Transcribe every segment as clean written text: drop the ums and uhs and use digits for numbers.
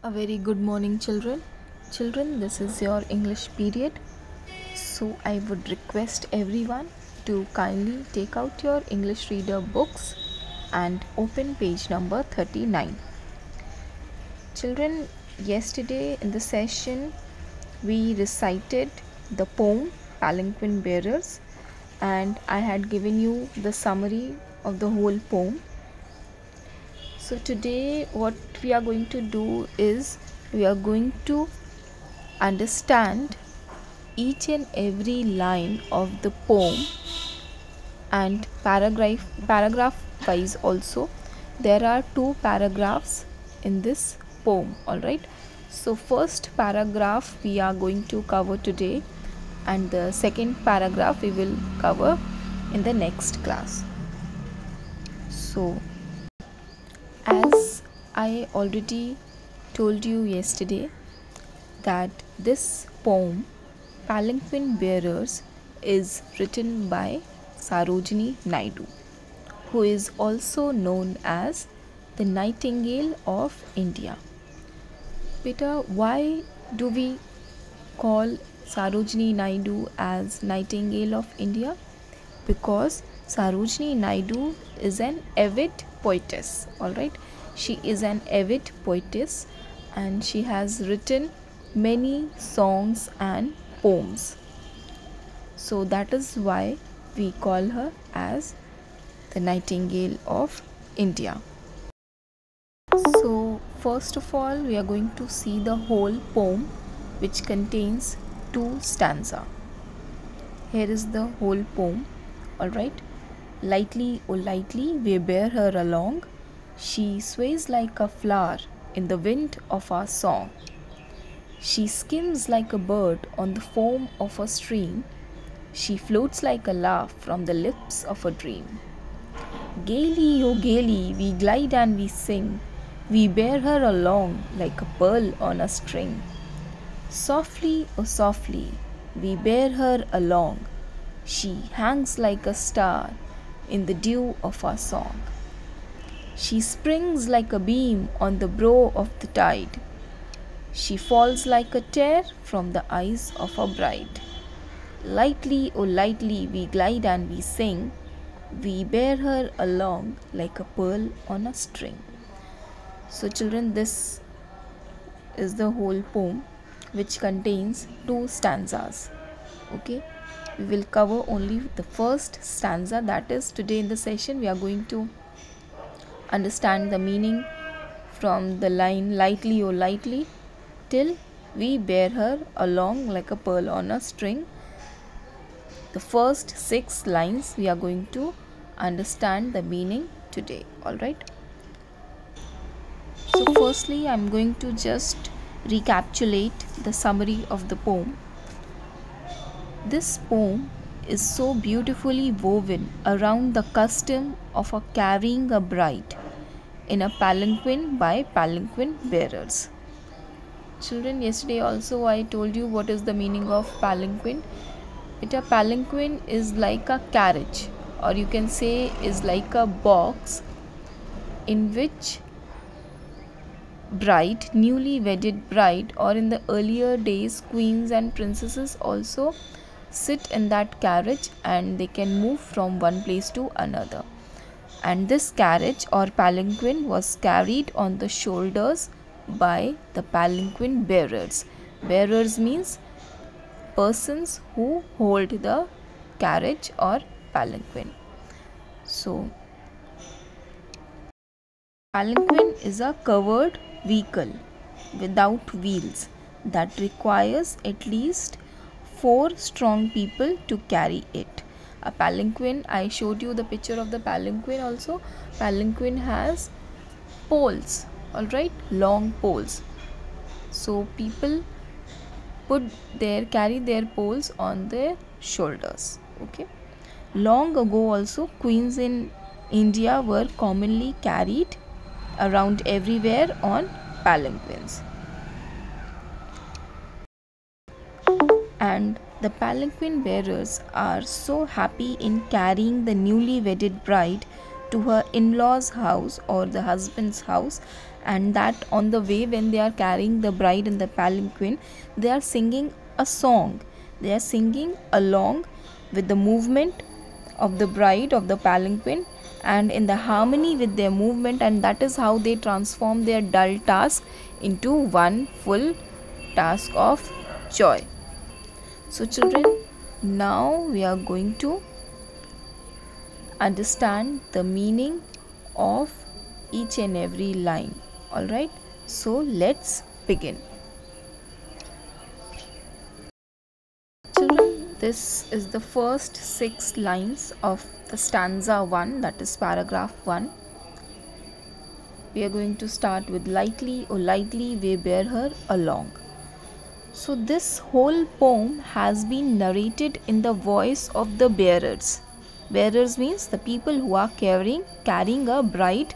A very good morning, children. Children, this is your English period. So, I would request everyone to kindly take out your English reader books and open page number 39. Children, yesterday in the session, we recited the poem Palanquin Bearers, and I had given you the summary of the whole poem. So today what we are going to do is we are going to understand each and every line of the poem, and paragraph wise also. There are two paragraphs in this poem. All right, so first paragraph we are going to cover today, and the second paragraph we will cover in the next class. So as I already told you yesterday that this poem Palanquin Bearers is written by Sarojini Naidu, who is also known as the Nightingale of India. Beta, why do we call Sarojini Naidu as Nightingale of India? Because Sarojini Naidu is an avid poetess. Alright, she is an avid poetess and she has written many songs and poems. So that is why we call her as the Nightingale of India. So first of all, we are going to see the whole poem, which contains two stanzas. Here is the whole poem. Alright, lightly, oh lightly, we bear her along. She sways like a flower in the wind of our song. She skims like a bird on the foam of a stream. She floats like a laugh from the lips of a dream. Gaily, oh gaily, we glide and we sing. We bear her along like a pearl on a string. Softly, oh softly, we bear her along. She hangs like a star in the dew of our song. She springs like a beam on the brow of the tide. She falls like a tear from the eyes of a bride. Lightly, oh lightly, we glide and we sing. We bear her along like a pearl on a string. So children, this is the whole poem, which contains two stanzas. Okay, we will cover only the first stanza. That is, today in the session we are going to understand the meaning from the line lightly, oh lightly, till we bear her along like a pearl on a string. The first 6 lines we are going to understand the meaning today. Alright, so firstly I am going to just recapitulate the summary of the poem. This poem is so beautifully woven around the custom of carrying a bride in a palanquin by palanquin bearers. Children, yesterday also I told you what is the meaning of palanquin. A palanquin is like a carriage, or you can say is like a box in which bride, newly wedded bride, or in the earlier days queens and princesses also sit in that carriage, and they can move from one place to another. And this carriage or palanquin was carried on the shoulders by the palanquin bearers. Bearers means persons who hold the carriage or palanquin. So palanquin is a covered vehicle without wheels that requires at least 4 strong people to carry it. A palanquin, I showed you the picture of the palanquin also. Palanquin has poles, alright, long poles. So people carry their poles on their shoulders. Okay. Long ago also, queens in India were commonly carried around everywhere on palanquins. And the palanquin bearers are so happy in carrying the newly wedded bride to her in-laws house or the husband's house, and that on the way when they are carrying the bride in the palanquin, they are singing a song. They are singing along with the movement of the bride of the palanquin and in the harmony with their movement, and that is how they transform their dull task into one full task of joy. So children, now we are going to understand the meaning of each and every line. Alright, so let's begin. Children, this is the first 6 lines of the stanza 1, that is paragraph 1. We are going to start with lightly, oh lightly we bear her along. So this whole poem has been narrated in the voice of the bearers. Bearers means the people who are carrying a bride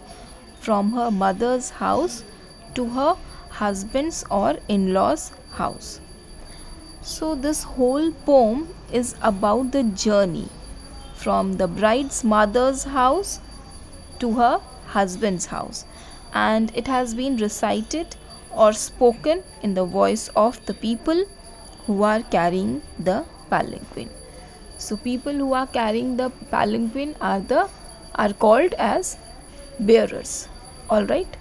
from her mother's house to her husband's or in-laws' house. So this whole poem is about the journey from the bride's mother's house to her husband's house, and it has been recited or spoken in the voice of the people who are carrying the palanquin. So people who are carrying the palanquin are called as bearers. Alright.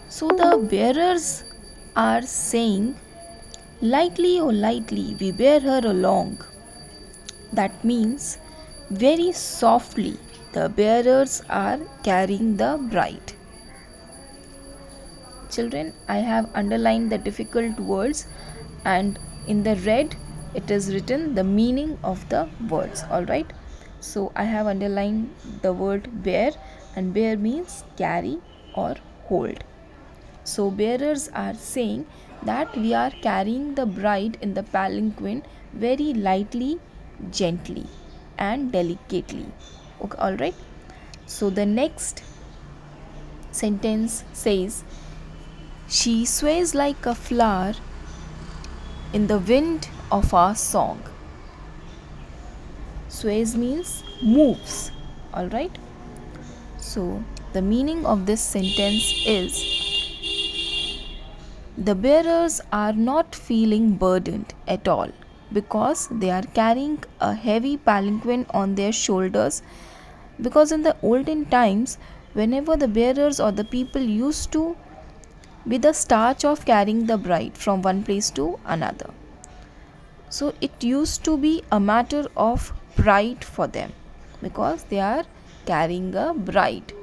So the bearers are saying, lightly, oh lightly we bear her along. That means very softly the bearers are carrying the bride. Children, I have underlined the difficult words, and in the red it is written the meaning of the words. Alright, so I have underlined the word bear, and bear means carry or hold. So bearers are saying that we are carrying the bride in the palanquin very lightly, gently and delicately. Okay, alright. So the next sentence says, she sways like a flower in the wind of our song. Sways means moves. Alright. So the meaning of this sentence is, the bearers are not feeling burdened at all because they are carrying a heavy palanquin on their shoulders, because in the olden times, whenever the bearers or the people used to be the starch of carrying the bride from one place to another, so it used to be a matter of pride for them because they are carrying a bride.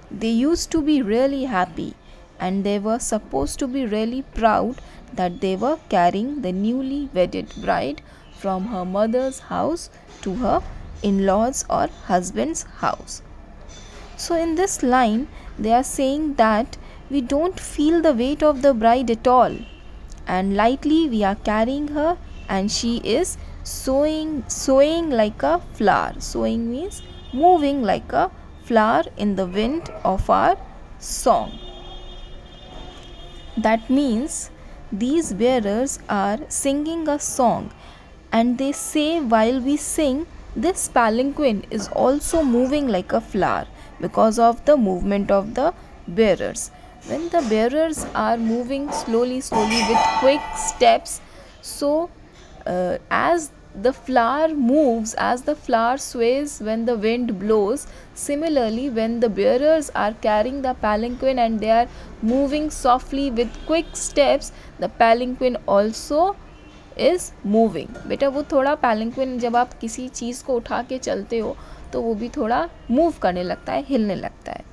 They used to be really happy and they were supposed to be really proud that they were carrying the newly wedded bride from her mother's house to her in-laws or husband's house. So in this line they are saying that we don't feel the weight of the bride at all, and lightly we are carrying her, and she is swaying like a flower. Swaying means moving like a flower in the wind of our song. That means these bearers are singing a song, and they say while we sing, this palanquin is also moving like a flower because of the movement of the bearers. When the bearers are moving slowly with quick steps, so as the flower moves, as the flower sways when the wind blows, similarly when the bearers are carrying the palanquin and they are moving softly with quick steps, the palanquin also is moving. बेटा वो थोड़ा palanquin जब आप किसी चीज़ को उठा के चलते हो तो वो भी थोड़ा move करने लगता है, हिलने लगता है.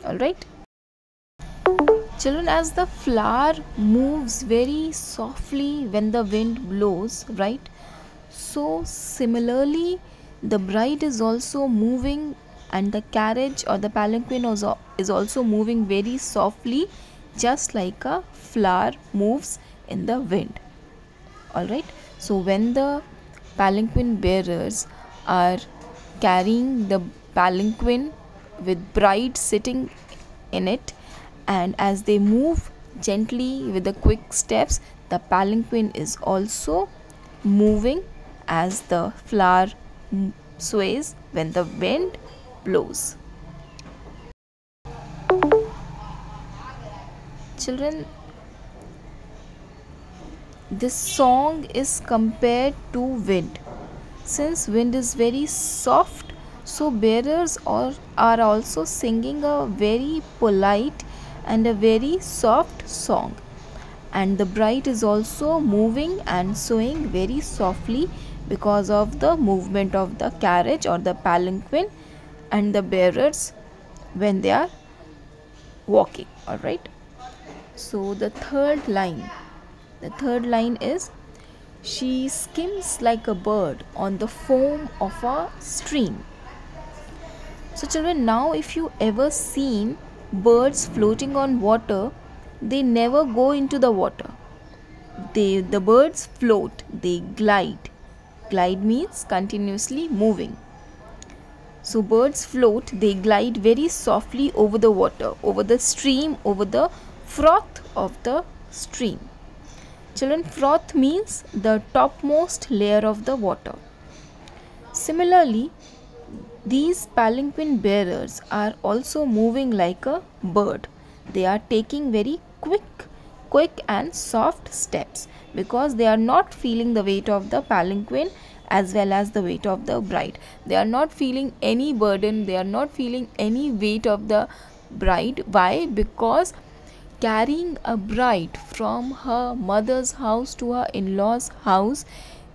Alright. Children, as the flower moves very softly when the wind blows, right? So similarly, the bride is also moving, and the carriage or the palanquin is also moving very softly, just like a flower moves in the wind. Alright. So when the palanquin bearers are carrying the palanquin with bride sitting in it, and as they move gently with the quick steps, the palanquin is also moving as the flower sways when the wind blows. Children, this song is compared to wind. Since wind is very soft, so bearers are also singing a very polite and a very soft song. And the bride is also moving and swaying very softly because of the movement of the carriage or the palanquin and the bearers when they are walking. Alright. So the third line is, she skims like a bird on the foam of a stream. So children, now if you ever seen birds floating on water, they never go into the water. The birds float, they glide. Glide means continuously moving. So birds float, they glide very softly over the water, over the stream, over the froth of the stream. Children, froth means the topmost layer of the water. Similarly, these palanquin bearers are also moving like a bird. They are taking very quick and soft steps because they are not feeling the weight of the palanquin as well as the weight of the bride. They are not feeling any burden, they are not feeling any weight of the bride. Why? Because carrying a bride from her mother's house to her in-laws house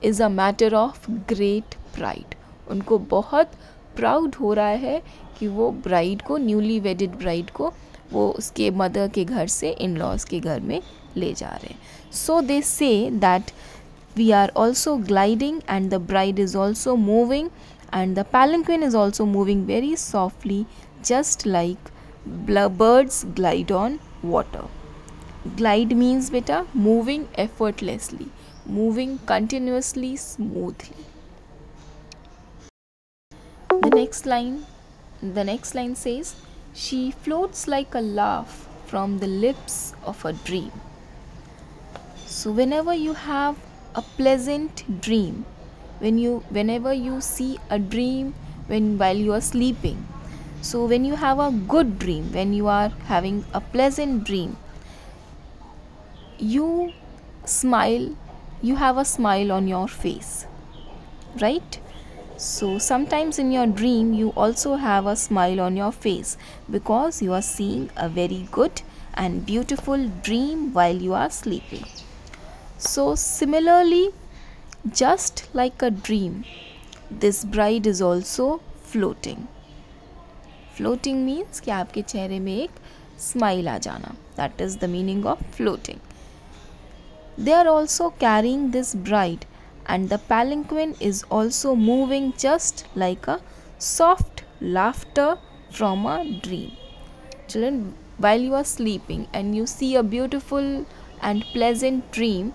is a matter of great pride. उनको बहुत proud हो रहा है कि वो bride को, newly wedded bride को, वो उसके मदर के घर से इन-लॉज के घर में ले जा रहे हैं. So they say that we are also gliding and the bride is also moving and the palanquin is also moving very softly, just like birds glide on water. Glide means beta moving effortlessly, moving continuously, smoothly. The next line says, she floats like a laugh from the lips of a dream. So whenever you have a pleasant dream, whenever you see a dream while you are sleeping, so when you have a good dream, when you are having a pleasant dream, you smile, you have a smile on your face, right? So sometimes in your dream you also have a smile on your face because you are seeing a very good and beautiful dream while you are sleeping. So similarly, just like a dream, this bride is also floating. Floating means कि आपके चेहरे में एक smile आ जाना. That is the meaning of floating. They are also carrying this bride and the palanquin is also moving just like a soft laughter from a dream. Children, while you are sleeping and you see a beautiful and pleasant dream,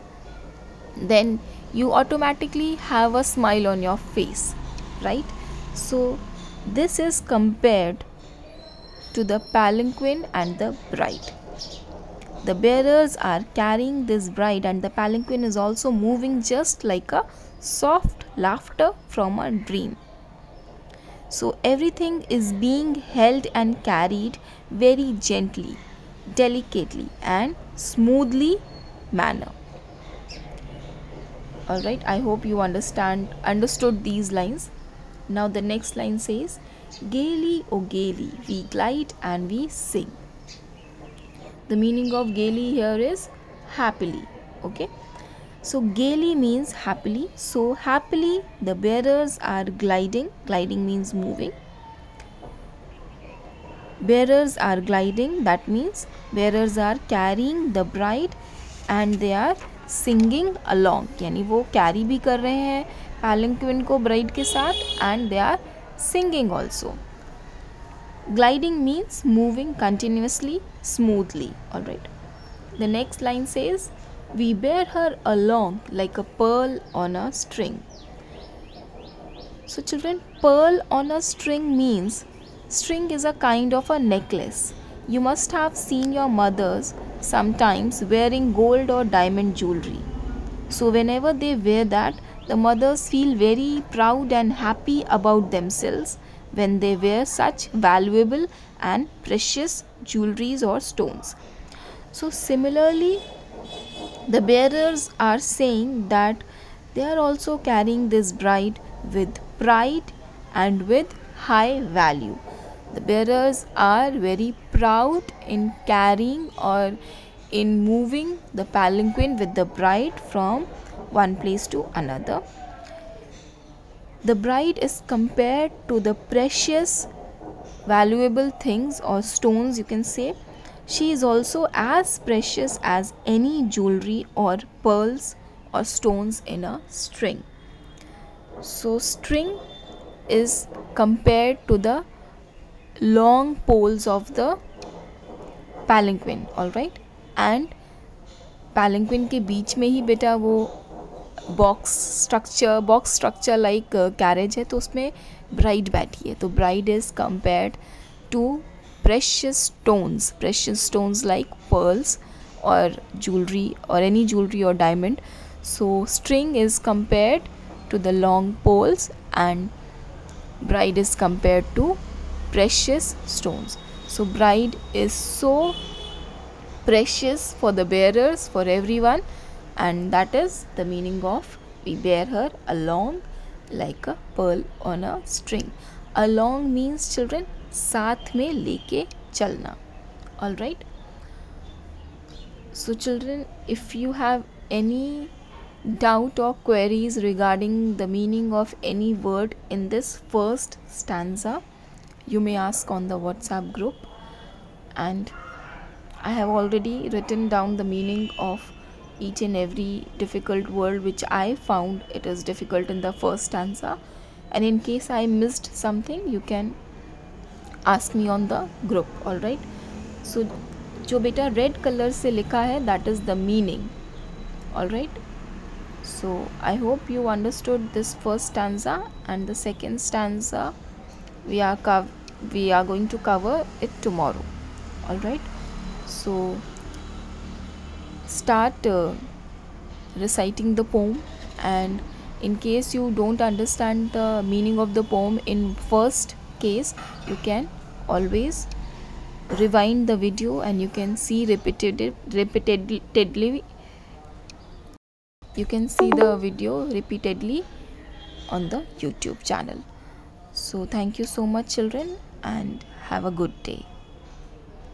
then you automatically have a smile on your face, right? So this is compared to the palanquin and the bride. The bearers are carrying this bride and the palanquin is also moving just like a soft laughter from a dream. So everything is being held and carried very gently, delicately and smoothly manner. Alright, I hope you understood these lines. Now the next line says, gaily, oh gaily, we glide and we sing. The meaning of gaily here is happily. Okay, so gaily means happily. So happily the bearers are gliding. Gliding means moving. Bearers are gliding, that means bearers are carrying the bride and they are singing along. यानी वो carry भी कर रहे हैं palanquin को bride के साथ and they are singing also. Gliding means moving continuously, smoothly. Alright. The next line says, we bear her along like a pearl on a string. So children, pearl on a string means, string is a kind of a necklace. You must have seen your mothers sometimes wearing gold or diamond jewelry. So whenever they wear that, the mothers feel very proud and happy about themselves when they wear such valuable and precious jewelries or stones. So similarly, the bearers are saying that they are also carrying this bride with pride and with high value. The bearers are very proud in carrying or in moving the palanquin with the bride from one place to another. The bride is compared to the precious, valuable things or stones, you can say. She is also as precious as any jewelry or pearls or stones in a string. So, string is compared to the long poles of the palanquin, all right. And palanquin के बीच में ही बेटा वो box structure like carriage है, तो उसमें bride बैठी है. तो bride is compared to precious stones like pearls और ज्वेलरी और एनी ज्वेलरी और diamond. So string is compared to the long poles and bride is compared to precious stones. So bride is so precious for the bearers, for everyone, and that is the meaning of we bear her along like a pearl on a string. Along means children साथ में लेके चलना. All right. So children, if you have any doubt or queries regarding the meaning of any word in this first stanza, you may ask on the WhatsApp group, and I have already written down the meaning of each and every difficult word which I found it is difficult in the first stanza, and in case I missed something you can ask me on the group. All right. So जो बेटा red colour से लिखा है that is the meaning. All right. So I hope you understood this first stanza, and the second stanza we are going to cover it tomorrow. All right. So start reciting the poem, and in case you don't understand the meaning of the poem in first case, you can always rewind the video and you can see repeatedly. You can see the video repeatedly on the YouTube channel. So thank you so much children, and have a good day.